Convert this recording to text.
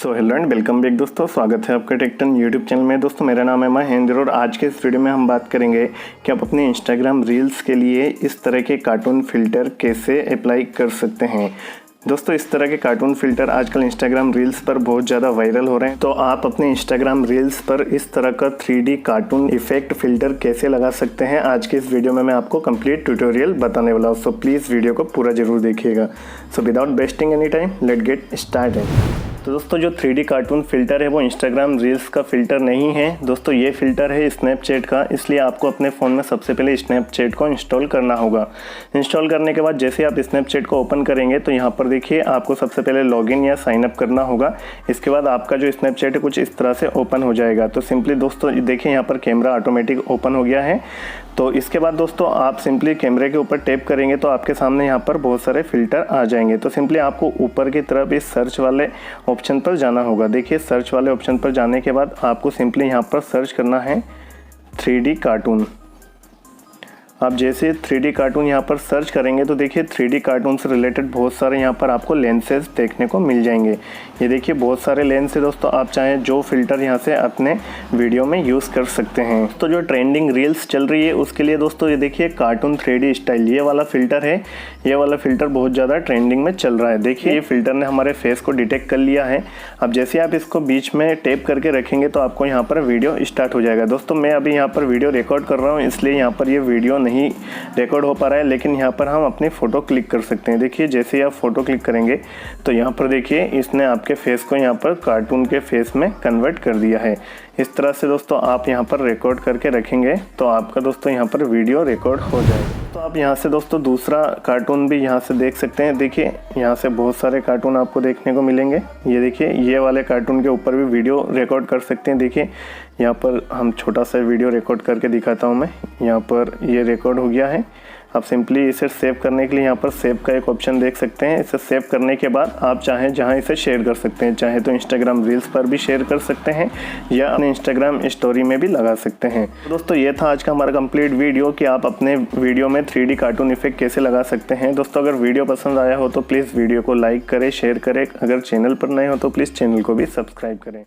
So hello and welcome back दोस्तों, स्वागत है आपका टेक्टन यूट्यूब चैनल में। दोस्तों मेरा नाम है महेंद्र और आज के इस वीडियो में हम बात करेंगे कि आप अपने इंस्टाग्राम रील्स के लिए इस तरह के कार्टून फिल्टर कैसे अप्लाई कर सकते हैं। दोस्तों इस तरह के कार्टून फिल्टर आजकल इंस्टाग्राम रील्स पर बहुत ज़्यादा वायरल हो रहे हैं, तो आप अपने इंस्टाग्राम रील्स पर इस तरह का 3D कार्टून इफेक्ट फिल्टर कैसे लगा सकते हैं, आज के इस वीडियो में मैं आपको कंप्लीट ट्यूटोरियल बताने वाला हूँ। सो प्लीज़ वीडियो को पूरा जरूर देखिएगा। So without wasting any time let get started. तो दोस्तों जो 3D कार्टून फिल्टर है वो इंस्टाग्राम रील्स का फिल्टर नहीं है दोस्तों, ये फिल्टर है स्नैपचैट का। इसलिए आपको अपने फ़ोन में सबसे पहले स्नैपचैट को इंस्टॉल करना होगा। इंस्टॉल करने के बाद जैसे आप स्नैपचैट को ओपन करेंगे तो यहाँ पर देखिए आपको सबसे पहले लॉगिन या साइन अप करना होगा। इसके बाद आपका जो स्नैपचैट है कुछ इस तरह से ओपन हो जाएगा। तो सिंपली दोस्तों देखिए यहाँ पर कैमरा ऑटोमेटिक ओपन हो गया है। तो इसके बाद दोस्तों आप सिंपली कैमरे के ऊपर टैप करेंगे तो आपके सामने यहाँ पर बहुत सारे फिल्टर आ जाएंगे। तो सिंपली आपको ऊपर की तरफ इस सर्च वाले ऑप्शन पर जाना होगा। देखिए सर्च वाले ऑप्शन पर जाने के बाद आपको सिंपली यहाँ पर सर्च करना है 3D कार्टून। आप जैसे 3D कार्टून यहाँ पर सर्च करेंगे तो देखिए 3D कार्टून से रिलेटेड बहुत सारे यहाँ पर आपको लेंसेज देखने को मिल जाएंगे। ये देखिए बहुत सारे लेंस है दोस्तों, आप चाहें जो फिल्टर यहाँ से अपने वीडियो में यूज़ कर सकते हैं। तो जो ट्रेंडिंग रील्स चल रही है उसके लिए दोस्तों ये देखिए कार्टून 3D स्टाइल ये वाला फिल्टर है। ये वाला फिल्टर बहुत ज़्यादा ट्रेंडिंग में चल रहा है। देखिए ये फिल्टर ने हमारे फेस को डिटेक्ट कर लिया है। अब जैसे आप इसको बीच में टैप करके रखेंगे तो आपको यहाँ पर वीडियो स्टार्ट हो जाएगा। दोस्तों मैं अभी यहाँ पर वीडियो रिकॉर्ड कर रहा हूँ इसलिए यहाँ पर ये वीडियो नहीं रिकॉर्ड हो पा रहा है, लेकिन यहाँ पर हम अपनी फ़ोटो क्लिक कर सकते हैं। देखिए जैसे ही आप फ़ोटो क्लिक करेंगे तो यहाँ पर देखिए इसने आपके फेस को यहाँ पर कार्टून के फेस में कन्वर्ट कर दिया है। इस तरह से दोस्तों आप यहाँ पर रिकॉर्ड करके रखेंगे तो आपका दोस्तों यहाँ पर वीडियो रिकॉर्ड हो जाएगा। तो आप यहाँ से दोस्तों दूसरा कार्टून भी यहाँ से देख सकते हैं। देखिए यहाँ से बहुत सारे कार्टून आपको देखने को मिलेंगे। ये देखिए ये वाले कार्टून के ऊपर भी वीडियो रिकॉर्ड कर सकते हैं। देखिए यहाँ पर हम छोटा सा वीडियो रिकॉर्ड करके दिखाता हूँ मैं। यहाँ पर ये रिकॉर्ड हो गया है। आप सिंपली इसे सेव करने के लिए यहाँ पर सेव का एक ऑप्शन देख सकते हैं। इसे सेव करने के बाद आप चाहें जहाँ इसे शेयर कर सकते हैं, चाहे तो इंस्टाग्राम रील्स पर भी शेयर कर सकते हैं या अपने इंस्टाग्राम स्टोरी में भी लगा सकते हैं। तो दोस्तों ये था आज का हमारा कंप्लीट वीडियो कि आप अपने वीडियो में 3D कार्टून इफेक्ट कैसे लगा सकते हैं। दोस्तों अगर वीडियो पसंद आया हो तो प्लीज़ वीडियो को लाइक करें, शेयर करें। अगर चैनल पर नए हो तो प्लीज़ चैनल को भी सब्सक्राइब करें।